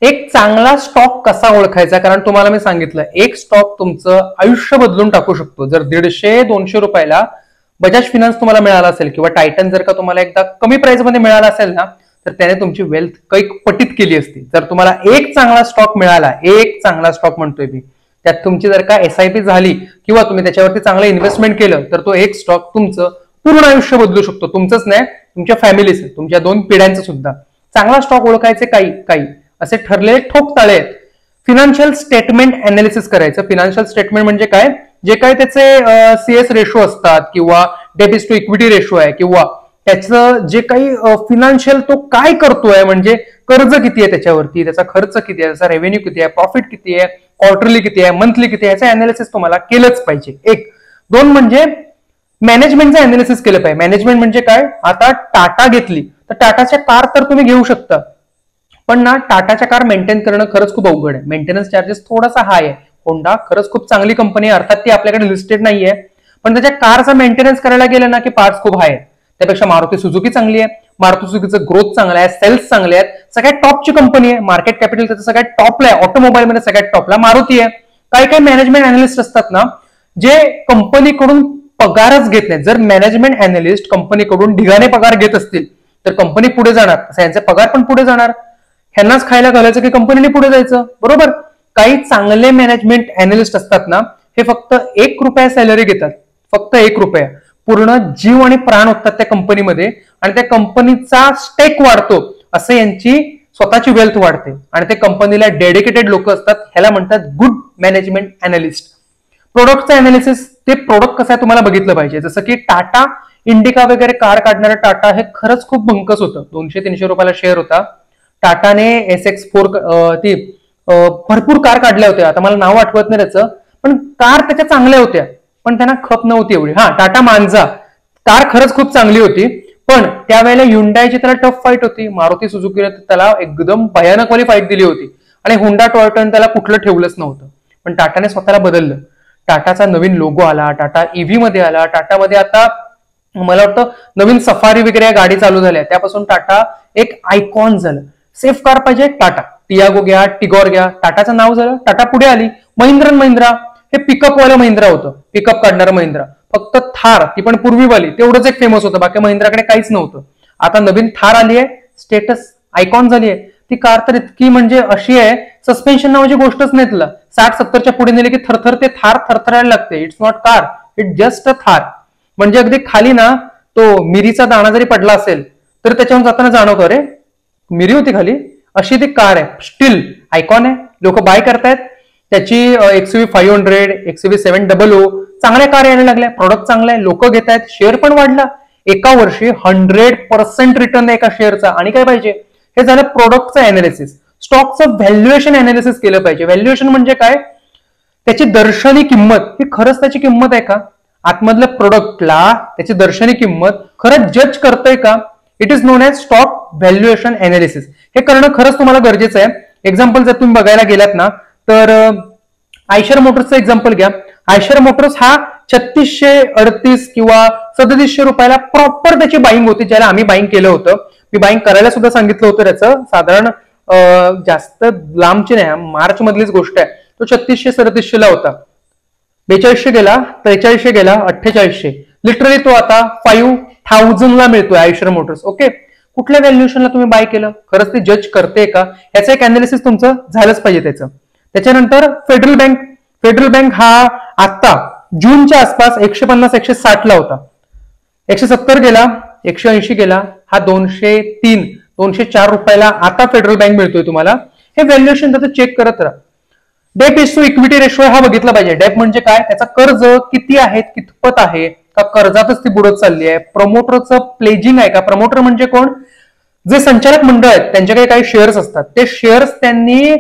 एक चांगला स्टॉक कसा ओळखायचा, कारण तुम्हाला मी सांगितलं एक स्टॉक तुमचं आयुष्य बदलून टाकू शकतो. जर 150-200 रुपयाला बजाज फिनान्स तुम्हाला मिळाला असेल किंवा टायटन जर का तुम्हाला एकदा कमी प्राइस मध्ये मिळाला असेल ना, तर त्याने तुमची वेल्थ काही पटीत केली असती. जर तुम्हाला एक चांगला स्टॉक मिळाला, एक चांगला स्टॉक म्हणतोय मी, त्यात तुमची जर का SIP झाली किंवा तुम्ही त्याच्यावरती चांगलं इन्व्हेस्टमेंट केलं, तर तो एक स्टॉक तुमचं पूर्ण आयुष्य बदलू शकतो. तुमचंच नाही, तुमच्या फॅमिलीचं, तुमच्या 2 पिढ्यांचं सुद्धा. चांगला स्टॉक ओळखायचे काही असे ठरलेले ठोकताळे आहेत. फिनान्शियल स्टेटमेंट अनालिसिस करायचं. फिनान्शियल स्टेटमेंट म्हणजे काय, जे काय त्याचे CS रेशो असतात किंवा डेबिट टू इक्विटी रेशो आहे किंवा त्याचं जे काही फिनान्शियल तो काय करतोय, म्हणजे कर्ज किती आहे त्याच्यावरती, त्याचा खर्च किती आहे, त्याचा रेव्हेन्यू किती आहे, प्रॉफिट किती आहे, क्वार्टरली किती आहे, मंथली किती आहे, याचं अनालिसिस तुम्हाला केलंच पाहिजे. 1. 2 म्हणजे मॅनेजमेंटचं अनालिसिस केलं पाहिजे. मॅनेजमेंट म्हणजे काय, आता टाटा घेतली तर टाटाच्या कार तर तुम्ही घेऊ शकता, पण ना टाटाच्या कार मेंटेन करणं खरंच खूप अवघड आहे. मेंटेनन्स चार्जेस थोडासा हाय आहे. होंडा खरंच खूप चांगली कंपनी आहे, अर्थात ती आपल्याकडे लिस्टेड नाहीये, पण त्याच्या कारचा मेंटेनन्स करायला गेलं ना की पार्ट्स खूप हाय आहेत. त्यापेक्षा मारुती सुझुकी चांगली आहे. मारुती सुझुकीचं ग्रोथ चांगलं आहे, सेल्स चांगले आहेत, सगळ्यात टॉपची कंपनी आहे. मार्केट कॅपिटल त्याचं सगळ्यात टॉपला आहे. ऑटोमोबाईल मध्ये सगळ्यात टॉपला मारुती आहे. काही मॅनेजमेंट अनालिस्ट असतात ना, जे कंपनीकडून पगारच घेत नाही. जर मॅनेजमेंट अनालिस्ट कंपनीकडून ढिगाने पगार घेत असतील तर कंपनी पुढे जाणार, यांचे पगार पण पुढे जाणार. ह्यांनाच खायला घालायचं की कंपनीने पुढे जायचं, बरोबर. काही चांगले मॅनेजमेंट अनालिस्ट असतात ना, हे फक्त 1 रुपया सॅलरी घेतात, फक्त 1 रुपया. पूर्ण जीव आणि प्राण होतात त्या कंपनीमध्ये आणि त्या कंपनीचा स्टेक वाढतो, असं यांची स्वतःची वेल्थ वाढते. आणि ते कंपनीला डेडिकेटेड लोक असतात, ह्याला म्हणतात गुड मॅनेजमेंट अनालिस्ट. प्रोडक्टचं अनालिसिस, ते प्रोडक्ट कसं आहे तुम्हाला बघितलं पाहिजे. जसं की टाटा इंडिका वगैरे कार काढणारं टाटा हे खरंच खूप भंकस होतं. 200-300 रुपयाला शेअर होता. टाटाने SX4 ती भरपूर कार काढल्या होत्या, आता मला नाव आठवत नाही त्याचं, पण कार त्याच्या चांगल्या होत्या, पण त्यांना खप नव्हती एवढी. टाटा मांजा कार खरंच खूप चांगली होती, पण त्यावेळेला युंडाईची त्याला टफ फाईट होती. मारुती सुझुकीने त्याला एकदम भयानक वाली फाईट दिली होती आणि होंडा टोयोटाने त्याला कुठलं ठेवलंच नव्हतं. पण टाटाने स्वतःला बदललं. टाटाचा नवीन लोगो आला, टाटा EV मध्ये आला, टाटामध्ये आता मला वाटतं नवीन सफारी वगैरे गाडी चालू झाल्या, त्यापासून टाटा एक आयकॉन झालं. सेफ कार पाहिजे, टाटा. टियागो घ्या, टिगॉर घ्या, टाटाचं नाव झालं, टाटा पुढे आली. महिंद्रा हे पिकअप वालं महिंद्रा होतं, पिकअप काढणारं महिंद्रा. फक्त थार, ती पण पूर्वीवाली, तेवढंच एक फेमस होतं, बाकी महिंद्राकडे काहीच नव्हतं. आता नवीन थार आली आहे, स्टेटस आयकॉन झाली आहे. ती कार तर इतकी म्हणजे अशी आहे, सस्पेन्शन नावाची गोष्टच नाही तिला. 60-70च्या पुढे नेले की थरथर ते थार थरथरायला लागते. It's not car, it just a Thar. म्हणजे अगदी खाली ना तो मिरीचा दाणा जरी पडला असेल तर त्याच्यावर जाताना जाणवतो, अरे मिरी होती खाली, अशी ती कार आहे. स्टील आयकॉन आहे, लोक बाय करतायत. त्याची XUV 500, XUV 700 चांगल्या कार यायला लागल्या, प्रोडक्ट चांगला आहे, लोक घेत आहेत, शेअर पण वाढला. एका वर्षी 100% रिटर्न एका शेअरचा. आणि काय पाहिजे, हे झालं प्रोडक्टचं अनालिसिस. स्टॉकचं व्हॅल्युएशन अनालिसिस केलं पाहिजे. व्हॅल्युएशन म्हणजे काय, त्याची दर्शनी किंमत ही खरंच त्याची किंमत आहे का, आतमधल्या प्रोडक्टला त्याची दर्शनी किंमत खरंच जज करतोय का. It is known as stock valuation analysis. हे करणं खरंच तुम्हाला गरजेचं आहे. एक्झाम्पल जर तुम्ही बघायला गेलात ना, तर आयशर मोटर्सचं एक्झाम्पल घ्या. आयशर मोटर्स हा 3638 किंवा 3700 रुपयाला प्रॉपर त्याची बाईंग होती, ज्याला आम्ही बाईंग केलं होतं. मी बाईंग करायला सुद्धा सांगितलं होतं. त्याचं साधारण जास्त लांबची नाही, मार्च मधलीच गोष्ट आहे. तो 3600-3700 ला होता. 4200 गेला, 4300 गेला, 4800. लिटरली तो आता 5000 ला मिळतोय आयशर मोटर्स. ओके, कुठल्या व्हॅल्युएशनला तुम्ही बाय केलं, खरंच ते जज करते का, ह्याचं एक अनालिसिस तुमचं झालंच पाहिजे त्याचं. त्याच्यानंतर फेडरल बँक हा आता जूनच्या आसपास 150-160 ला होता. 170 गेला, 180 गेला, हा 203-204 रुपयाला आता फेडरल बँक मिळतोय तुम्हाला. हे व्हॅल्युएशन त्याचं चेक करत राहा. डेप इज टू इक्विटी रेशो हा बघितला पाहिजे. डेप म्हणजे काय, त्याचा कर्ज किती आहे, कितपत आहे, का कर्जातच ती बुडत चालली आहे. प्रमोटरचं प्लेजिंग आहे का. प्रमोटर म्हणजे कोण, जे संचालक मंडळ आहेत त्यांच्याकडे काही शेअर्स असतात, ते शेअर्स त्यांनी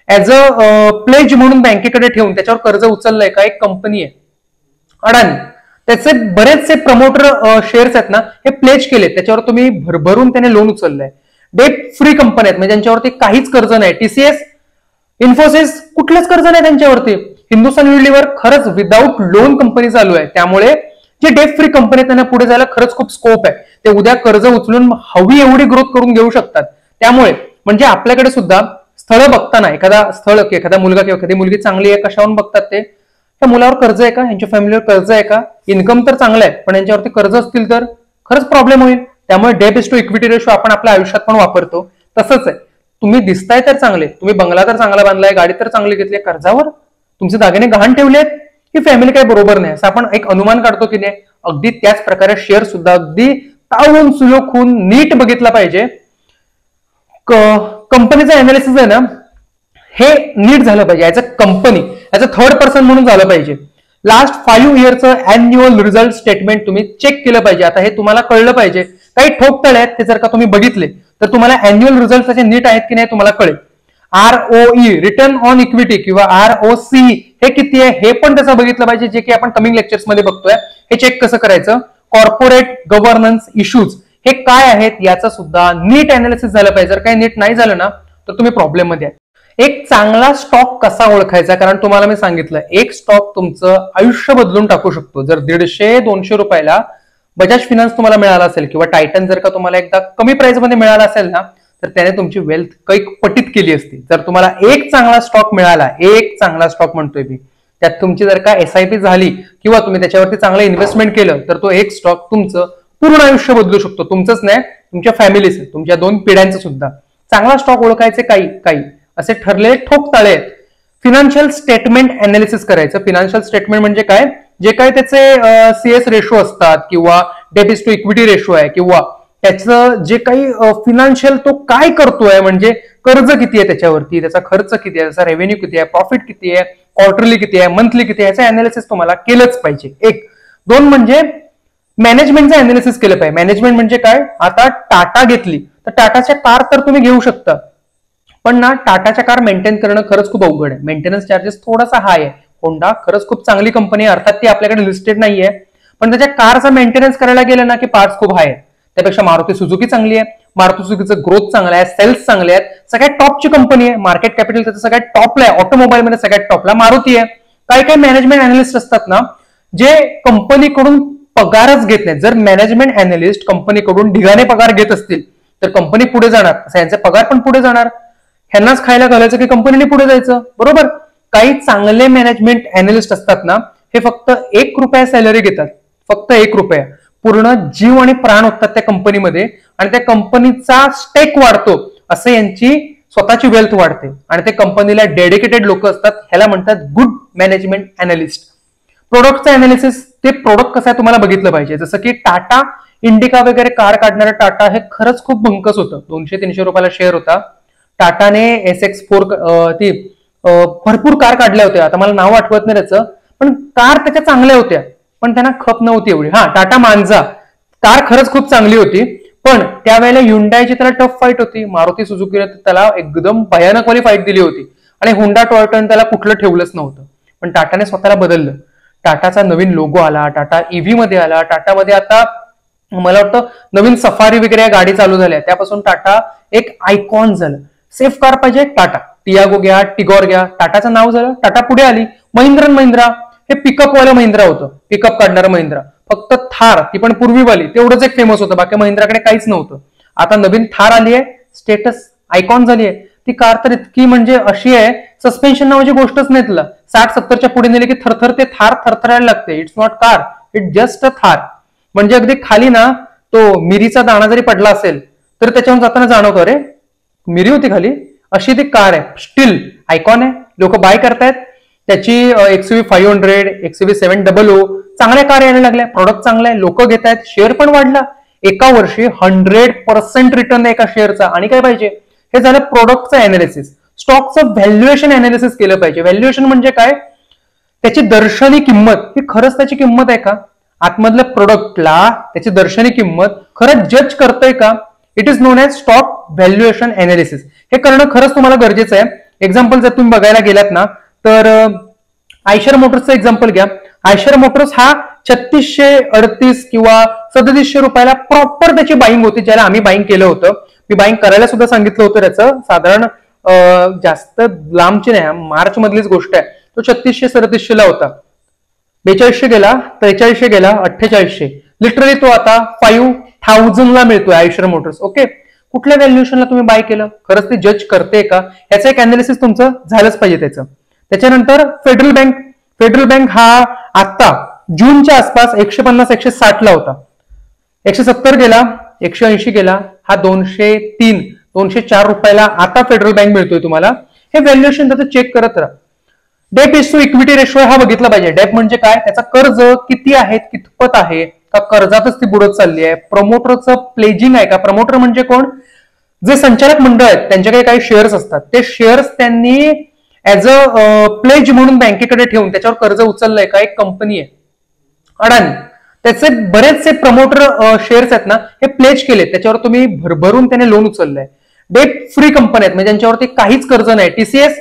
ऍज अ प्लेज म्हणून बँकेकडे ठेवून त्याच्यावर कर्ज उचललंय का. एक कंपनी आहे अडानी, त्याचे बरेचसे प्रमोटर शेअर्स आहेत ना, हे प्लेज केले, त्याच्यावर तुम्ही भरभरून त्याने लोन उचललंय. डेट फ्री कंपनी आहेत, म्हणजे त्यांच्यावरती काहीच कर्ज नाही. TCS, इन्फोसिस कुठलंच कर्ज नाही त्यांच्यावरती. हिंदुस्थान युनिलिव्हर खरंच विदाऊट लोन कंपनी चालू आहे. त्यामुळे जे डेट फ्री कंपनी त्यांना पुढे जायला खरंच खूप स्कोप आहे. ते उद्या कर्ज उचलून हवी एवढी ग्रोथ करून घेऊ शकतात. त्यामुळे म्हणजे आपल्याकडे सुद्धा स्थळ बघताना एखादा स्थळ एखादा मुलगा किंवा एखादी मुलगी चांगली आहे कशावरून बघतात ते त्या मुलावर कर्ज आहे का, यांच्या फॅमिलीवर कर्ज आहे का, इन्कम तर चांगलं आहे पण यांच्यावरती कर्ज असतील तर खरंच प्रॉब्लेम होईल. त्यामुळे debt is to equity ratio आपण आपल्या आयुष्यात पण वापरतो. तसंच आहे, तुम्ही दिसताय तर चांगले, तुम्ही बंगला तर चांगला बांधलाय, गाडी तर चांगली घेतली, कर्जावर तुमचे दागिने गहाण ठेवलेत, ही फॅमिली काही बरोबर नाही असं आपण एक अनुमान काढतो की नाही. अगदी त्याच प्रकारे शेअर सुद्धा अगदी तावून सुयोग होऊन नीट बघितला पाहिजे. कंपनीचं अनालिसिस आहे ना हे नीट झालं पाहिजे. As a company, as a third person म्हणून झालं पाहिजे. लास्ट 5 इयरचं अॅन्युअल रिझल्ट स्टेटमेंट तुम्ही चेक केलं पाहिजे. आता हे तुम्हाला कळलं पाहिजे. काही ठोकतळे आहेत ते जर का तुम्ही बघितले तर तुम्हाला अॅन्युअल रिझल्ट त्याचे नीट आहेत की नाही तुम्हाला कळेल. ROE रिटर्न ऑन इक्विटी किंवा ROC हे किती आहे हे पण त्याचं बघितलं पाहिजे, जे की आपण कमिंग लेक्चर्स मध्ये बघतोय. हे चेक कसं करायचं. कॉर्पोरेट गव्हर्नन्स इश्यूज हे काय आहेत याचं सुद्धा नीट अनालिसिस झालं पाहिजे. जर काही नीट नाही झालं ना तर तुम्ही प्रॉब्लेम मध्ये आहे. एक चांगला स्टॉक कसा ओळखायचा, कारण तुम्हाला मी सांगितलं एक स्टॉक तुमचं आयुष्य बदलून टाकू शकतो. जर 150-200 रुपयाला बजाज फिनान्स तुम्हाला मिळाला असेल किंवा टायटन जर का तुम्हाला एकदा कमी प्राइस मध्ये मिळाला असेल ना तर त्याने तुमची वेल्थ काही पटीत केली असती. जर तुम्हाला एक चांगला स्टॉक मिळाला, एक चांगला स्टॉक म्हणतोय मी, त्यात तुमची जर का SIP झाली किंवा तुम्ही त्याच्यावरती चांगलं इन्व्हेस्टमेंट केलं तर तो एक स्टॉक तुमचं पूर्ण आयुष्य बदलू शकतो. तुमचंच नाही, तुमच्या फॅमिलीचं, तुमच्या 2 पिढ्यांचं सुद्धा. चांगला स्टॉक ओळखायचे काही असे ठरलेले ठोकताळे आहेत. फिनान्शियल स्टेटमेंट अनालिसिस करायचं. फिनान्शियल स्टेटमेंट म्हणजे काय, जे काय त्याचे CS रेशो असतात किंवा debt is to equity ratio आहे किंवा त्याचं जे काही फिनान्शियल तो काय करतोय, म्हणजे कर्ज किती आहे त्याच्यावरती, त्याचा खर्च किती आहे, त्याचा रेव्हेन्यू किती आहे, प्रॉफिट किती आहे, क्वार्टरली किती आहे, मंथली किती आहे, याचं अनालिसिस तुम्हाला केलंच पाहिजे. 1-2 म्हणजे मॅनेजमेंटचं अनालिसिस केलं पाहिजे. मॅनेजमेंट म्हणजे काय, आता टाटा घेतली तर टाटाच्या कार तर तुम्ही घेऊ शकता पण ना टाटाच्या कार मेंटेन करणं खरंच खूप अवघड आहे. मेंटेनन्स चार्जेस थोडासा हाय आहे. होंडा खरंच खूप चांगली कंपनी आहे, अर्थात ती आपल्याकडे लिस्टेड नाहीये, पण त्याच्या कारचा मेंटेनन्स करायला गेलं ना की पार्ट्स खूप हाय आहेत. त्यापेक्षा मारुती सुझुकी चांगली आहे. मारुती सुझुकीचं ग्रोथ चांगला आहे, सेल्स चांगले आहेत, सगळ्यात टॉपची कंपनी आहे. मार्केट कॅपिटल त्याचं सगळ्यात टॉपला आहे. ऑटोमोबाईल मध्ये सगळ्यात टॉपला मारुती आहे. काही मॅनेजमेंट अनालिस्ट असतात ना जे कंपनीकडून पगारच घेत नाहीत. जर मॅनेजमेंट अनालिस्ट कंपनीकडून ढिगाने पगार घेत असतील तर कंपनी पुढे जाणार, असं यांचे पगार पण पुढे जाणार. ह्यांनाच खायला घालायचं की कंपनीने पुढे जायचं, बरोबर. काही चांगले मॅनेजमेंट अनालिस्ट असतात ना हे फक्त ₹1 सॅलरी घेतात, फक्त ₹1. पूर्ण जीव आणि प्राण होतात त्या कंपनीमध्ये आणि त्या कंपनीचा स्टेक वाढतो, असं यांची स्वतःची वेल्थ वाढते आणि ते कंपनीला डेडिकेटेड लोक असतात. ह्याला म्हणतात गुड मॅनेजमेंट अनालिस्ट. प्रोडक्टचं अनालिसिस, ते प्रोडक्ट कसं आहे तुम्हाला बघितलं पाहिजे. जसं की टाटा इंडिका वगैरे कार काढणारं टाटा हे खरंच खूप भंकस होतं. 200-300 रुपयाला शेअर होता. टाटाने SX4 ती भरपूर कार काढल्या होत्या. आता मला नाव आठवत नाही त्याचं, पण कार त्याच्या चांगल्या होत्या पण त्यांना खप नव्हती एवढी. टाटा मांजा कार खरंच खूप चांगली होती पण त्यावेळेला हुंडाईची त्याला टफ फाईट होती. मारुती सुझुकीने त्याला एकदम भयानकवाली फाईट दिली होती आणि हुंडा टॉयोटाने त्याला कुठलं ठेवलंच नव्हतं. पण टाटाने स्वतःला बदललं. टाटाचा नवीन लोगो आला, टाटा EV मध्ये आला, टाटामध्ये आता मला वाटतं नवीन सफारी वगैरे गाडी चालू झाल्या, त्यापासून टाटा एक आयकॉन झालं. सेफ कार पाहिजे टाटा, टियागो घ्या, टिगॉर घ्या, टाटाचं नाव झालं, टाटा पुढे आली. महिंद्रा हे पिकअप वालं महिंद्रा होतं, पिकअप काढणारं महिंद्रा. फक्त थार, ती पण पूर्वीवाली, तेवढंच एक फेमस होतं, बाकी महिंद्राकडे काहीच नव्हतं. आता नवीन थार आली आहे, स्टेटस आयकॉन झाली आहे. ती कार तर इतकी म्हणजे अशी आहे, सस्पेन्शन नावाची गोष्टच नाही तुला. 60-70च्या पुढे नेले की थरथर ते थार थरथरायला लागते. It's not car, it just a Thar. म्हणजे अगदी खाली ना तो मिरीचा दाणा जरी पडला असेल तर त्याच्यावर जाताना जाणवतो अरे मिरी होती खाली, अशी ती कार आहे. स्टील आयकॉन आहे, लोक बाय करतायत. त्याची XUV 500, XUV 700 चांगल्या कार यायला लागल्या, प्रॉडक्ट चांगला आहे, लोक घेत आहेत, शेअर पण वाढला. एका वर्षी 100% रिटर्न आहे एका शेअरचा. आणि काय पाहिजे, हे झालं प्रोडक्टचं अनालिसिस. स्टॉकचं व्हॅल्युएशन अनालिसिस केलं पाहिजे. व्हॅल्युएशन म्हणजे काय, त्याची दर्शनी किंमत ही खरंच त्याची किंमत आहे का, आतमधल्या प्रोडक्टला त्याची दर्शनी किंमत खरंच जज करतोय का. It is known as stock valuation analysis. हे करणं खरंच तुम्हाला गरजेचं आहे. एक्झाम्पल जर तुम्ही बघायला गेलात ना तर आयशर मोटर्सचं एक्झाम्पल घ्या. आयशर मोटर्स हा 3638 किंवा 3700 रुपयाला प्रॉपर त्याची बाईंग होती, ज्याला आम्ही बाईंग केलं होतं. मी बाईंग करायला सुद्धा सांगितलं होतं. त्याचं साधारण जास्त लांबची नाही, मार्च मधलीच गोष्ट आहे. तो 3600-3700 ला होता. 4200 गेला, 4300 गेला, 4800. लिटरली तो आता 5000 ला मिळतोय आयशर मोटर्स. ओके, कुठल्या व्हॅल्युएशनला तुम्ही बाय केलं, खरंच ते जज करते का, याचं एक अनालिसिस तुमचं झालंच पाहिजे त्याचं. त्याच्यानंतर फेडरल बँक हा आता जूनच्या आसपास 150 160 ला होता, 170 गेला, 180 गेला, हा 203 204 रुपयाला आता फेडरल बँक मिळतोय तुम्हाला. हे व्हॅल्युएशन त्याचं चेक करत राहा. डेप इज टू इक्विटी रेशो हा बघितला पाहिजे. डेप म्हणजे काय, त्याचा कर्ज किती आहे, कितपत आहे, का कर्जातच ती बुडत चालली आहे, प्रमोटरचं प्लेजिंग आहे का. प्रमोटर म्हणजे कोण, जे संचालक मंडळ आहेत त्यांच्याकडे काही शेअर्स असतात, ते शेअर्स त्यांनी ऍज अ प्लेज म्हणून बँकेकडे ठेवून त्याच्यावर कर्ज उचललंय का. एक कंपनी आहे अडानी, त्याचे बरेचसे प्रमोटर शेअर्स आहेत ना, हे प्लेज केले, त्याच्यावर तुम्ही भरभरून त्याने लोन उचललंय. डेट फ्री कंपनी आहेत म्हणजे ज्यांच्यावरती काहीच कर्ज नाही. टीसीएस,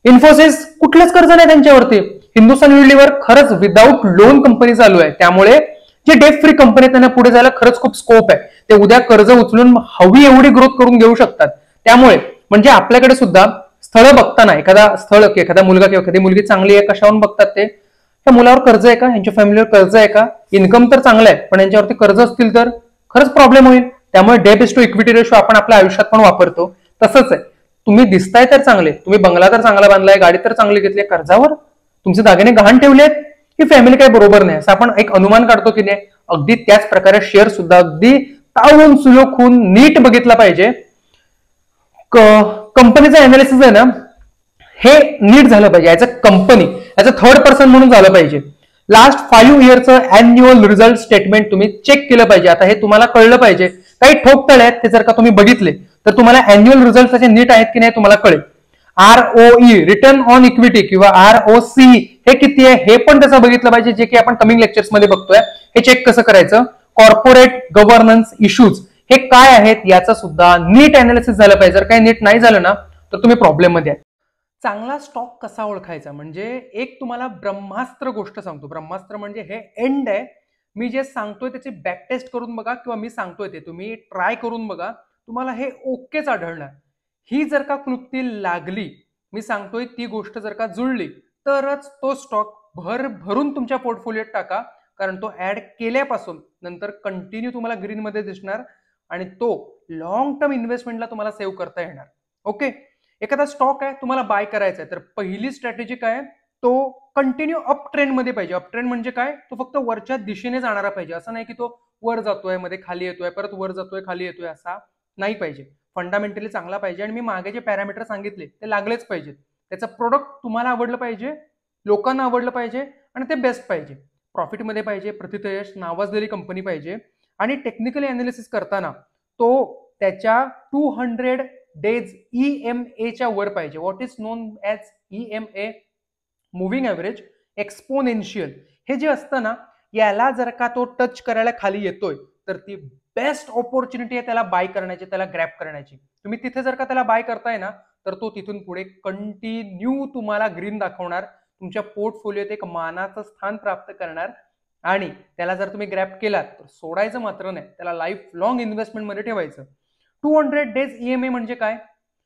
इन्फोसिस कुठलंच कर्ज नाही त्यांच्यावरती. हिंदुस्थान युनिलिव्हर खरंच विदाऊट लोन कंपनी चालू आहे. त्यामुळे जे डेट फ्री कंपनी त्यांना पुढे जायला खरंच खूप स्कोप आहे. ते उद्या कर्ज उचलून हवी एवढी ग्रोथ करून घेऊ शकतात. त्यामुळे म्हणजे आपल्याकडे सुद्धा स्थळ बघताना एखादा मुलगा किंवा एखादी मुलगी चांगली आहे, कशावरून बघतात ते, त्या मुलावर कर्ज आहे का, यांच्या फॅमिलीवर कर्ज आहे का, इन्कम तर चांगलं आहे पण यांच्यावरती कर्ज असतील तर खरंच प्रॉब्लेम होईल. त्यामुळे debt is to equity ratio आपण आपल्या आयुष्यात पण वापरतो. तसंच आहे, तुम्ही दिसताय तर चांगले, तुम्ही बंगला तर चांगला बांधलाय, गाडी तर चांगली घेतली, कर्जावर तुमचे दागिने गहाण ठेवलेत, ही फॅमिली काही बरोबर नाही, असं आपण एक अनुमान काढतो की नाही. अगदी त्याच प्रकारे शेअर सुद्धा अगदी ताळून सुलोखून नीट बघितला पाहिजे. कंपनीचं अनालिसिस आहे ना, हे नीट झालं पाहिजे. As a company, as a third person म्हणून झालं पाहिजे. लास्ट 5 इयरचं अॅन्युअल रिझल्ट स्टेटमेंट तुम्ही चेक केलं पाहिजे. आता हे तुम्हाला कळलं पाहिजे, काही ठोकताळे आहेत ते जर का तुम्ही बघितले तर तुम्हाला अॅन्युअल रिझल्ट त्याचे नीट आहेत की नाही तुम्हाला कळेल. ROE रिटर्न ऑन इक्विटी किंवा ROC हे किती आहे हे पण त्याचं बघितलं पाहिजे, जे की आपण कमिंग लेक्चर्स मध्ये बघतोय. हे चेक कसं करायचं. कॉर्पोरेट गव्हर्नन्स इश्यूज हे काय आहेत याचं सुद्धा नीट अनालिसिस झालं पाहिजे. जर काही नीट नाही झालं ना तर तुम्ही प्रॉब्लेम मध्ये आहे. चांगला स्टॉक कसा ओळखायचा, म्हणजे एक तुम्हाला ब्रह्मास्त्र गोष्ट सांगतो. ब्रह्मास्त्र म्हणजे हे एंड आहे. मी जे सांगतोय त्याची बॅक टेस्ट करून बघा किंवा मी सांगतोय ते तुम्ही ट्राय करून बघा, तुम्हाला हे ओकेच आढळणार. ही जर का क्लुप्ती लागली, मी सांगतोय ती गोष्ट जर का जुळली, तरच तो स्टॉक भरून तुमच्या पोर्टफोलिओत टाका. कारण तो ऍड केल्यापासून नंतर कंटिन्यू तुम्हाला ग्रीन मध्ये दिसणार आणि तो लॉंग टर्म इन्व्हेस्टमेंटला तुम्हाला सेव्ह करता येणार. ओके, एखादा स्टॉक आहे तुम्हाला बाय करायचा आहे, तर पहिली स्ट्रॅटेजी काय, तो कंटिन्यू अप ट्रेंड मध्ये पाहिजे. अप ट्रेंड म्हणजे काय, तो फक्त वरच्या दिशेने जाणारा पाहिजे. असं नाही की तो वर जातोय मध्ये खाली येतोय, परत वर जातोय खाली येतोय, असा नाही पाहिजे. फंडामेंटली चांगला पाहिजे आणि मी मागे जे पॅरामीटर सांगितले ते लागलेच पाहिजेत. त्याचं प्रोडक्ट तुम्हाला आवडलं पाहिजे, लोकांना आवडलं पाहिजे आणि ते बेस्ट पाहिजे. प्रॉफिटमध्ये पाहिजे, प्रतितयश नावाजलेली कंपनी पाहिजे आणि टेक्निकली अनालिसिस करताना तो त्याच्या 200 डेज EMA वर पाहिजे. What is non as EMA, moving average exponential. हे जे असतं ना, याला जर का तो टच करायला खाली येतोय तर ती बेस्ट ऑपॉर्च्युनिटी आहे त्याला बाय करण्याची, त्याला ग्रॅब करण्याची. तुम्ही तिथे जर का त्याला बाय करताय ना, तर तो तिथून पुढे कंटिन्यू तुम्हाला ग्रीन दाखवणार, तुमच्या पोर्टफोलिओत एक मानाचं स्थान प्राप्त करणार आणि त्याला जर तुम्ही ग्रॅब केलात तर सोडायचं मात्र नाही, त्याला लाईफ लॉंग इन्व्हेस्टमेंट मध्ये ठेवायचं. 200 डेज EMA म्हणजे काय,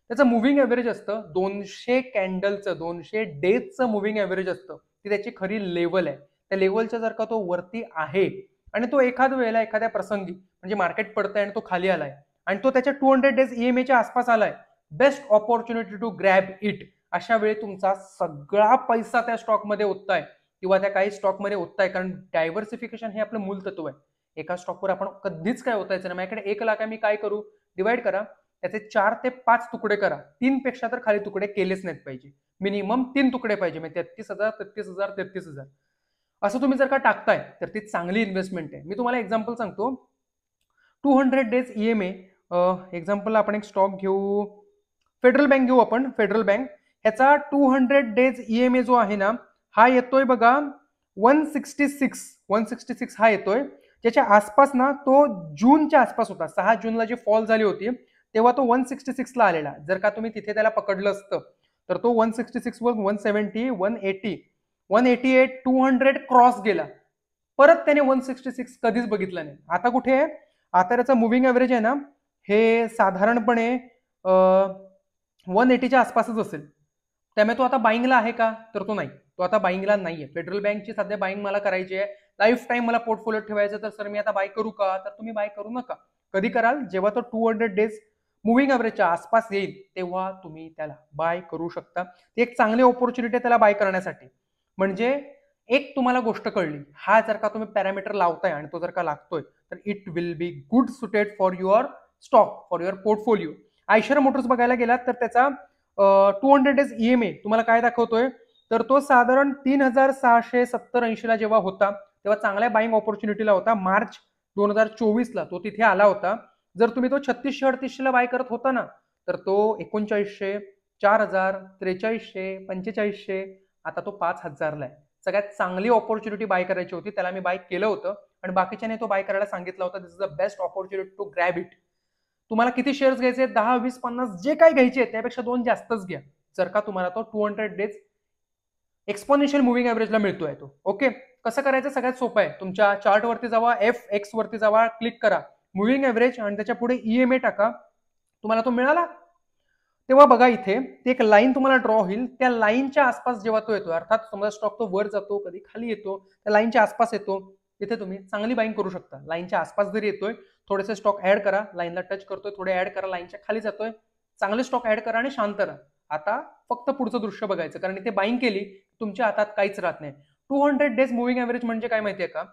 त्याचं मुव्हिंग ॲव्हरेज असतं 200 कॅन्डलचं, 200 डेजचं मुव्हिंग ॲव्हरेज असतं. ती त्याची खरी लेवल आहे. त्या लेवलच्या जर का तो वरती आहे आणि तो एखाद वेळेला एखाद्या प्रसंगी म्हणजे मार्केट पडतंय आणि तो खाली आलाय आणि तो त्याच्या 200 डेज EMAच्या आसपास आलाय, best opportunity to grab it. अशा वेळी तुमचा सगळा पैसा त्या स्टॉकमध्ये ओतताय किंवा त्या काही स्टॉकमध्ये ओतताय. कारण डायव्हर्सिफिकेशन हे आपलं मूल तत्व आहे. एका स्टॉकवर आपण कधीच काय ओतायचं नाही. माझ्याकडे 1 लाख आहे, मी काय करू, डिवाइड करा, त्याचे 4 ते 5 तुकडे करा. 3 पेक्षा तर खाली तुकडे केलेच नाहीत पाहिजे. मिनिमम 3 तुकडे पाहिजे, म्हणजे 33,000 33,000 33,000 असं तुम्ही जर का टाकताय तर ती चांगली इन्व्हेस्टमेंट आहे. मी तुम्हाला एक्झाम्पल सांगतो. 200 डेज EMA एक्झाम्पल आपण एक स्टॉक घेऊ, फेडरल बँक घेऊ आपण. फेडरल बँक ह्याचा 200 डेज EMA जो आहे ना, हा येतोय बघा 166 हा येतोय. ज्याच्या आसपास ना तो जूनच्या आसपास होता. 6 जूनला जी फॉल झाली होती तेव्हा तो 166 ला आलेला. जर का तुम्ही तिथे त्याला पकडलं असतं तर तो 166 वर 170 180 188 200 क्रॉस गेला. परत त्याने 166 कधीच बघितलं नाही. आता कुठे आहे, आता त्याचा मुव्हिंग ॲव्हरेज आहे ना, हे साधारणपणे 180च्या आसपासच असेल. त्यामुळे तो आता बाईंगला आहे का, तर तो नाही, तो आता बाईंगला नाहीये. फेडरल बँकची सध्या बाईंग मला करायची आहे, लाईफ टाईम मला पोर्टफोलिओ ठेवायचं, तर सर मी आता बाय करू का, तर तुम्ही बाय करू नका. कधी कराल? जेव्हा तो 200 डेज मुव्हिंग ॲव्हरेजच्या आसपास येईल तेव्हा तुम्ही त्याला बाय करू शकता. ती एक चांगली ऑपॉर्च्युनिटी आहे त्याला बाय करण्यासाठी. म्हणजे एक तुम्हाला गोष्ट कळली, हा जर का तुम्ही पॅरामीटर लावताय आणि तो जर का लागतोय तर it will be good suited for your stock, for your portfolio. Eicher Motors बघायला गेलात तर त्याचा 200 डेज ईएमए तुम्हाला काय दाखवतोय, तर तो साधारण 3670-80 ला जेव्हा होता तेव्हा चांगल्या बाईंग ऑपॉर्च्युनिटीला होता. मार्च 2024ला तो तिथे आला होता. जर तुम्ही तो 3638 ला बाय करत होता ना, तर तो 3900, 4000, 4300, 4500, आता तो 5000ला आहे. सगळ्यात चांगली ऑपॉर्च्युनिटी बाय करायची होती, त्याला मी बाय केलं होतं आणि बाकीच्याने तो बाय करायला सांगितलं होतं. This is the best opportunity to grab it. तुम्हाला किती शेअर्स घ्यायचे? 10, 20, 50 जे काही घ्यायचे त्यापेक्षा 2 जास्तच घ्या, जर का तुम्हाला तो 200 डेज एक्सपोनेन्शियल मुव्हिंग ॲव्हरेजला मिळतोय तो. ओके, कसं करायचं? सगळ्यात सोपं आहे. तुमच्या चार्टवरती जावा, FX वरती जावा, क्लिक करा मुव्हिंग ॲव्हरेज आणि त्याच्या पुढे ईएमए टाका. तुम्हाला तो मिळाला तेव्हा बघा इथे ते एक लाईन तुम्हाला ड्रॉ होईल. त्या लाईनच्या आसपास जेव्हा तो येतो, अर्थात समजा स्टॉक तो वर जातो, कधी खाली येतो, त्या लाईनच्या आसपास येतो, तिथे तुम्ही चांगली बाईंग करू शकता. लाईनच्या आसपास जरी येतोय, थोडेसे स्टॉक ऍड करा, लाईनला टच करतोय, थोडे ऍड करा, लाईनच्या खाली जातोय, चांगले स्टॉक ऍड करा आणि शांत राहा. आता फक्त पुढचं दृश्य बघायचं, कारण इथे बाईंग केली तुमच्या हातात काहीच राहत नाही. 200 डेज मुव्हिंग ॲव्हरेज म्हणजे काय माहितीये का?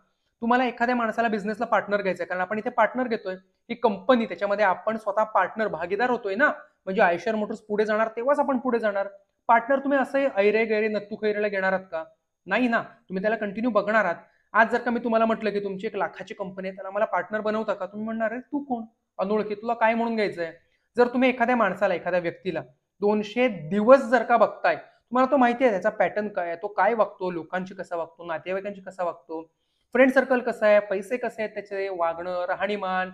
तुम्हाला एखाद्या माणसाला बिझनेसला पार्टनर घ्यायचं, कारण आपण इथे पार्टनर घेतोय. ही कंपनी, त्याच्यामध्ये आपण स्वतः पार्टनर भागीदार होतोय ना. म्हणजे आयशर मोटर्स पुढे जाणार तेव्हाच आपण पुढे जाणार. पार्टनर तुम्ही असं ऐरे गैरे नत्तू खैरेला घेणार आहात का? नाही ना. तुम्ही त्याला कंटिन्यू बघणार आहात. आज जर का मी तुम्हाला म्हटलं की तुमची 1,00,000ची कंपनी आहे, त्याला मला पार्टनर बनवता का? तुम्ही म्हणणार आहे तू कोण? अनोळखी, तुला काय म्हणून घ्यायचंय? जर तुम्ही एखाद्या माणसाला, एखाद्या व्यक्तीला 200 दिवस जर का बघताय, तुम्हाला तो माहिती आहे त्याचा पॅटर्न काय आहे, तो काय वागतो, लोकांशी कसा वागतो, नातेवाईकांशी कसा वागतो, फ्रेंड सर्कल कसं आहे, पैसे कसे आहेत त्याचे, वागणं, राहणीमान,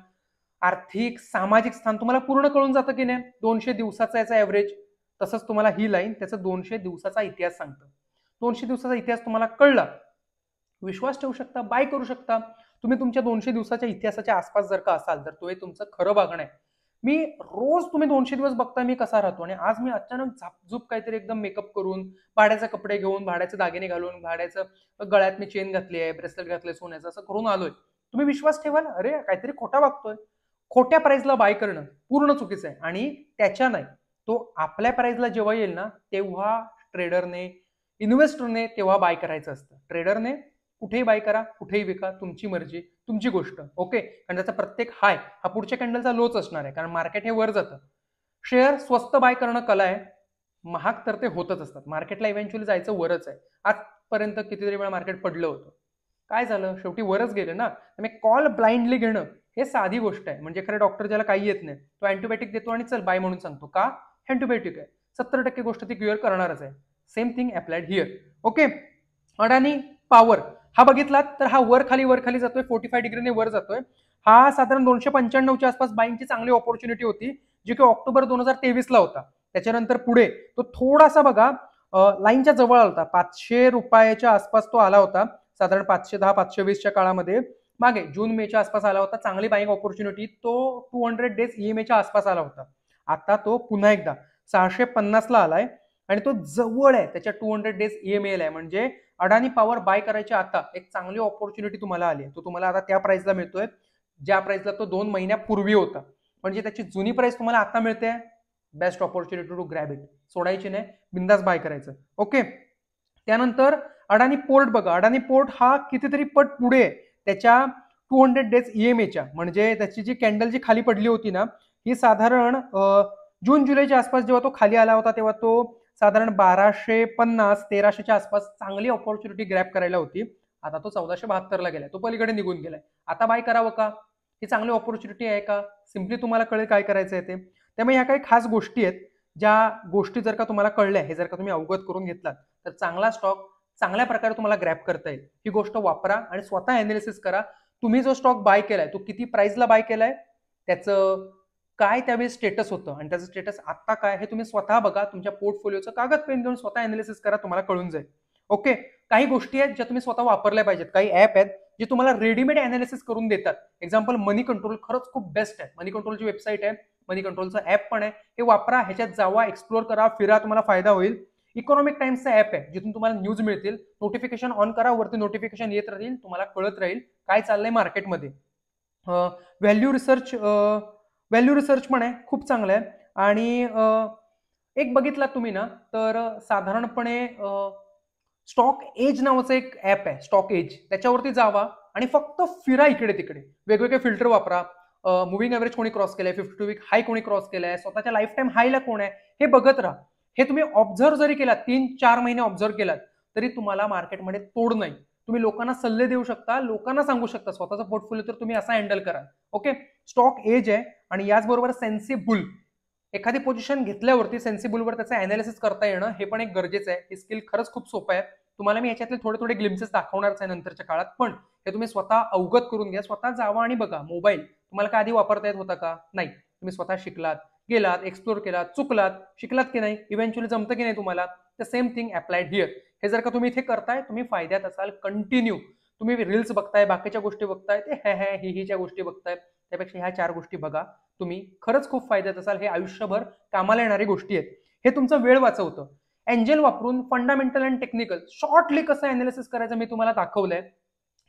आर्थिक, सामाजिक स्थान तुम्हाला पूर्ण कळून जातं की नाही? 200 दिवसाचा याचा ॲव्हरेज. तसंच तुम्हाला ही लाईन त्याचा 200 दिवसाचा इतिहास सांगतं. 200 दिवसाचा इतिहास तुम्हाला कळला, विश्वास ठेवू शकता, बाय करू शकता. तुम्ही तुमच्या 200 दिवसाच्या इतिहासाच्या आसपास जर का असाल, तर तो हे तुमचं खरं वागणं आहे. मी रोज तुम्ही 200 दिवस बघता मी कसा राहतो आणि आज मी अचानक झापझूप काहीतरी एकदम मेकअप करून, भाड्याचे कपडे घेऊन, भाड्याचे दागिने घालून, भाड्याचं गळ्यात मी चेन घातली आहे, ब्रेसलेट घातलंय सोन्याचं, असं करून आलोय. तुम्ही विश्वास ठेवाल? अरे काहीतरी खोटा वागतोय. खोट्या प्राइसला बाय करणं पूर्ण चुकीचं आहे आणि त्याच्या नाही, तो आपल्या प्राइसला जेव्हा येईल ना, तेव्हा ट्रेडरने, इन्व्हेस्टरने तेव्हा बाय करायचं असतं. ट्रेडरने कुठेही बाय करा, कुठेही विका, तुमची मर्जी, तुमची गोष्ट. ओके, कारण त्याचा प्रत्येक हाय हा पुढच्या कॅन्डलचा लोच असणार आहे, कारण मार्केट हे वर जातं. शेअर स्वस्त बाय करणं कला आहे, महाग तर ते होतच असतात. मार्केटला इव्हेंच्युअली जायचं वरच आहे. आजपर्यंत कितीतरी वेळा मार्केट पडलं होतं, काय झालं? शेवटी वरच गेले ना. त्यामुळे कॉल ब्लाइंडली घेणं हे साधी गोष्ट आहे. म्हणजे खरं डॉक्टर ज्याला काही येत नाही, तो अँटीबायोटिक देतो आणि चल बाय म्हणून सांगतो. का? अँटीबायोटिक आहे, 70% गोष्ट ती क्लिअर करणारच आहे. Same thing applied here. Okay, Adani power हा बघितलात तर हा वर खाली जातोय, 45 डिग्रीने वर जातोय. हा साधारण 295च्या आसपास बाईंगची चांगली ऑपॉर्च्युनिटी होती, जी की ऑक्टोबर 2023ला होता. त्याच्यानंतर पुढे तो थोडासा बघा लाईनच्या जवळ आला, 500 रुपयाच्या आसपास तो आला होता, साधारण 510, 520च्या काळामध्ये. मागे जून मेच्या आसपास आला होता, चांगली बाईंग ऑपॉर्च्युनिटी. तो 200 डेज ईएमएच्या आसपास आला होता. आता तो पुन्हा एकदा 650ला आलाय आणि तो जवळ आहे त्याच्या 200 डेज ईएमएल आहे. म्हणजे अडानी पॉवर बाय करायच्या आता एक चांगली ऑपॉर्च्युनिटी तुम्हाला आली आहे. तो तुम्हाला आता त्या प्राइसला मिळतोय ज्या प्राइसला तो 2 महिन्यापूर्वी होता. म्हणजे त्याची जुनी प्राइस तुम्हाला आता मिळते. Best opportunity to grab it. सोडायची नाही, बिंदास बाय करायचं. ओके, त्यानंतर अडानी पोर्ट बघा. अडानी पोर्ट हा कितीतरी पट पुढे आहे त्याच्या 200 डेज ईएमएच्या. म्हणजे त्याची जी कॅन्डल जी खाली पडली होती ना, ही साधारण जून जुलैच्या आसपास जेव्हा तो खाली आला होता, तेव्हा तो साधारण 1250, 1300च्या आसपास चांगली ऑपॉर्च्युनिटी ग्रॅब करायला होती. आता तो 1472ला गेलाय, तो पलीकडे निघून गेलाय. आता बाय करावं का? ही चांगली ऑपॉर्च्युनिटी आहे का? सिम्पली तुम्हाला कळेल काय करायचं आहे ते. त्यामुळे ह्या काही खास गोष्टी आहेत, ज्या गोष्टी जर का तुम्हाला कळल्या, हे जर का तुम्ही अवगत करून घेतलात, तर चांगला स्टॉक चांगल्या प्रकारे तुम्हाला ग्रॅब करता येईल. ही गोष्ट वापरा आणि स्वतः अनालिसिस करा. तुम्ही जो स्टॉक बाय केलाय तो किती प्राइसला बाय केलाय, त्याचं काय त्यावेळी स्टेटस होतं आणि त्याचं स्टेटस आता काय, हे तुम्ही स्वतः बघा. तुमच्या पोर्टफोलिओचं कागद पेन घेऊन स्वतः अनालिसिस करा, तुम्हाला कळून जाईल. ओके, काही गोष्टी आहेत ज्या तुम्ही स्वतः वापरल्या पाहिजेत. काही ऍप आहेत जे तुम्हाला रेडीमेड अनालिसिस करून देतात. एक्झाम्पल मनी कंट्रोल खरंच खूप बेस्ट आहे. मनी कंट्रोलची वेबसाईट आहे, मनी कंट्रोलचं ऍप पण आहे. हे वापरा, ह्याच्यात जावा, एक्सप्लोर करा, फिरा, तुम्हाला फायदा होईल. इकॉनॉमिक टाइम्सचं ऍप आहे, जिथून तुम्हाला न्यूज मिळतील. नोटिफिकेशन ऑन करा, वरती नोटिफिकेशन येत राहील, तुम्हाला कळत राहील काय चाललंय मार्केटमध्ये. व्हॅल्यू रिसर्च पण आहे, खूप चांगलं आहे. आणि एक बघितलात तुम्ही ना, तर साधारणपणे स्टॉक एज नावाचं एक ऍप आहे, स्टॉक एज. त्याच्यावरती जावा आणि फक्त फिरा इकडे तिकडे, वेगवेगळे फिल्टर वापरा. मुव्हिंग एव्हरेज कोणी क्रॉस केलाय, 52 वीक हाय कोणी क्रॉस केलाय, स्वतःच्या लाईफ टाईम हायला कोण आहे, हे बघत राहा. हे तुम्ही ऑब्झर्व जरी केलात, 3-4 महिने ऑब्झर्व केलात, तरी तुम्हाला मार्केटमध्ये तोड नाही. तुम्ही लोकांना सल्ले देऊ शकता, लोकांना सांगू शकता, स्वतःचा पोर्टफोलिओ तर तुम्ही असा हँडल करा. ओके, स्टॉक एज आहे. आणि याचबरोबर सेन्सिबल, एखादी पोझिशन घेतल्यावरती सेन्सिबलवर त्याचं अनालिसिस करता येणं हे पण एक गरजेचं आहे. ही स्किल खरंच खूप सोपं आहे. तुम्हाला मी याच्यातले थोडे थोडे ग्लिम्सेस दाखवणारच आहे नंतरच्या काळात, पण हे तुम्ही स्वतः अवगत करून घ्या. स्वतः जावा आणि बघा. मोबाईल तुम्हाला काय आधी वापरता येत होता का? नाही. तुम्ही स्वतः शिकलात, गेलात, एक्सप्लोर केलात, चुकलात, शिकलात की नाही, इव्हेंच्युअली जमतं की नाही तुम्हाला, the same thing applied here. हे जर का तुम्ही इथे करताय, तुम्ही फायद्यात असाल. कंटिन्यू तुम्ही रील्स बघताय, बाकीच्या गोष्टी बघताय, ते हे हिच्या गोष्टी बघताय, त्यापेक्षा ह्या 4 गोष्टी बघा. तुम्ही खरंच खूप फायद्यात असाल. हे आयुष्यभर कामाला येणारी गोष्टी आहेत. हे तुमचा वेळ वाचवतं. एंजल वापरून फंडामेंटल अँड टेक्निकल शॉर्टली कसं अनालिसिस करायचं मी तुम्हाला दाखवलंय.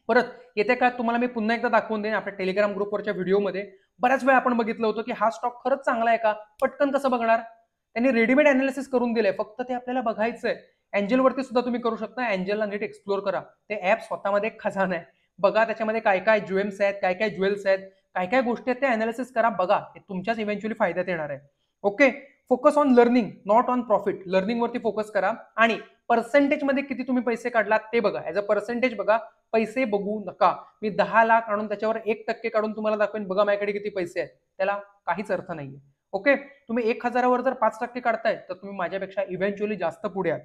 परत येत्या काळात तुम्हाला मी पुन्हा एकदा दाखवून देईन आपल्या टेलिग्राम ग्रुपवरच्या व्हिडिओमध्ये. बऱ्याच वेळा आपण बघितलं होतं की हा स्टॉक खरंच चांगला आहे का, पटकन कसं बघणार. त्यांनी रेडीमेड अनालिसिस करून दिलंय, फक्त ते आपल्याला बघायचंय. एंजलवरती सुद्धा तुम्ही करू शकता. एंजलला नीट एक्सप्लोर करा. ते ऍप स्वतःमध्ये एक खजाना आहे. बघा त्याच्यामध्ये काय काय ज्वेम्स आहेत, काय काय ज्वेल्स आहेत, काय काय गोष्टी आहेत, ते अनालिसिस करा. बघा, हे तुमच्याच इव्हेंच्युअली फायद्यात येणार आहे. Okay, focus on learning, not on profit. Learning वरती फोकस करा. आणि पर्सेंटेज मध्ये किती तुम्ही पैसे काढलात ते बघा. ऍज अ पर्सेंटेज बघा, पैसे बघू नका. मी 10 लाख आणून त्याच्यावर 1% काढून तुम्हाला दाखवेन, बघा माझ्याकडे किती पैसे आहेत. त्याला काहीच अर्थ नाहीये. ओके, तुम्ही 1,000वर जर 5% काढताय, तर तुम्ही माझ्यापेक्षा इव्हेंच्युअली जास्त पुढे आहात.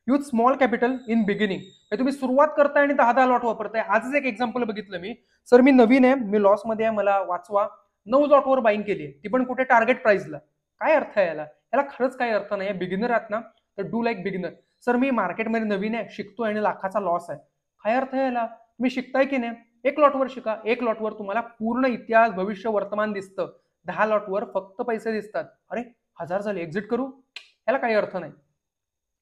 Use small capital in beginning. तुम्ही सुरुवात करताय आणि 10-10 लॉट वापरताय. आजच एक एक्झाम्पल बघितलं मी. सर मी नवीन आहे, मी लॉस मध्ये आहे, मला वाचवा. 9 लॉटवर बाईंग केली आहे, ती पण कुठे टार्गेट प्राइसला. काय अर्थ आहे याला? याला खरंच काही अर्थ नाही. बिगिनर आहात ना, तर डू लाईक बिगिनर. सर मी मार्केटमध्ये नवीन आहे, शिकतोय आणि लाखाचा लॉस आहे. काय अर्थ आहे याला? तुम्ही शिकताय की नाही? 1 लॉटवर शिका. 1 लॉटवर तुम्हाला पूर्ण इतिहास, भविष्य, वर्तमान दिसतं. 10 लॉटवर फक्त पैसे दिसतात. अरे 1000 झाले, एक्झिट करू? याला काही अर्थ नाही.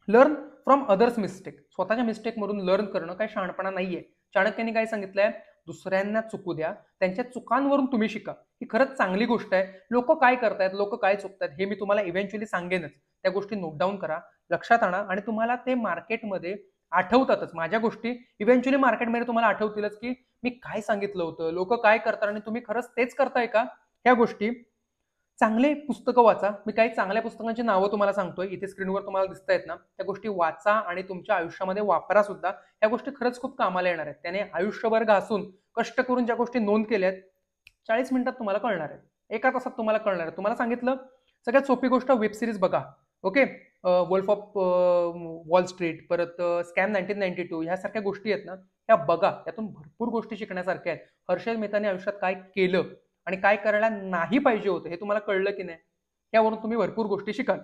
Learn from others mistake. स्वतःच्या मिस्टेक मधून लर्न करणं काही शहाणपणा नाहीये. चाणक्याने काय सांगितलंय? दुसऱ्यांना चुकू द्या, त्यांच्या चुकांवरून तुम्ही शिका. ही खरंच चांगली गोष्ट आहे. लोक काय करतायत, लोक काय चुकतायत, हे मी तुम्हाला इव्हेंच्युअली सांगेनच. त्या गोष्टी नोट डाऊन करा, लक्षात आणा, आणि तुम्हाला ते मार्केटमध्ये आठवतातच. माझ्या गोष्टी इव्हेंच्युअली मार्केटमध्ये तुम्हाला आठवतीलच की मी काय सांगितलं होतं, लोक काय करतात आणि तुम्ही खरंच तेच करताय का, ह्या गोष्टी. चांगले पुस्तकं वाचा. मी काही चांगल्या पुस्तकांची नावं तुम्हाला सांगतोय, इथे स्क्रीनवर तुम्हाला दिसतायत ना, त्या गोष्टी वाचा आणि तुमच्या आयुष्यामध्ये वापरा सुद्धा. या गोष्टी खरंच खूप कामाला येणार आहेत. त्याने आयुष्यभर घासून कष्ट करून ज्या गोष्टी नोंद केल्यात, 40 मिनिटात तुम्हाला कळणार आहे, 1 तासात तुम्हाला कळणार आहे. तुम्हाला सांगितलं सगळ्यात सोपी गोष्ट, वेब सिरीज बघा. Okay, Wolf of Wall Street, परत स्कॅम 1992, ह्यासारख्या गोष्टी आहेत ना, त्या बघा. त्यातून भरपूर गोष्टी शिकण्यासारख्या आहेत. हर्षद मेहताने आयुष्यात काय केलं आणि काय करायला नाही पाहिजे होतं, हे तुम्हाला कळलं की नाही, यावरून तुम्ही भरपूर गोष्टी शिकाल.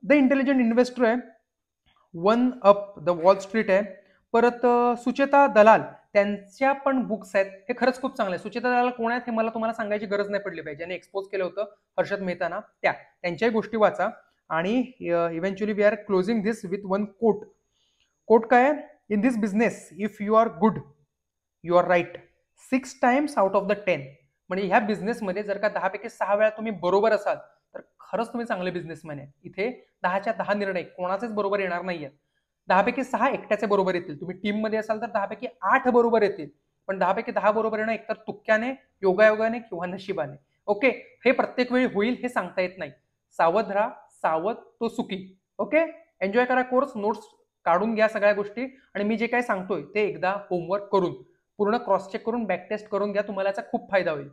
द इंटेलिजंट इन्व्हेस्टर आहे, one up the wall street आहे. परत सुचेता दलाल, त्यांच्या पण बुक्स आहेत. हे खरंच खूप चांगले आहे. सुचेता दलाल कोण आहेत हे मला तुम्हाला सांगायची गरज नाही पडली पाहिजे. ज्यांनी एक्सपोज केलं होतं हर्षद मेहताना, त्यांच्याही गोष्टी वाचा. आणि eventually we are closing this with one quote. Quote काय आहे? In this business if you are good, you are right 6 times out of the 10. म्हणजे ह्या बिझनेसमध्ये जर का 10 पैकी 6 वेळा तुम्ही बरोबर असाल, तर खरंच तुम्ही चांगले बिझनेसमॅन आहे. इथे 10च्या 10 निर्णय कोणाचेच बरोबर येणार नाहीये. 10 पैकी 6 एकट्याचे बरोबर येतील. तुम्ही टीम मध्ये असाल तर 10 पैकी 8 बरोबर येतील. पण 10 पैकी 10 बरोबर येणं एकतर तुक्क्याने, योगायोगाने किंवा नशिबाने. ओके, हे प्रत्येक वेळी होईल हे सांगता येत नाही. सावध राहा, सावध तो सुखी. ओके, एन्जॉय करा कोर्स, नोट्स काढून घ्या सगळ्या गोष्टी, आणि मी जे काय सांगतोय ते एकदा होमवर्क करून, पूर्ण क्रॉस चेक करून, बॅक टेस्ट करून घ्या. तुम्हाला याचा खूप फायदा होईल.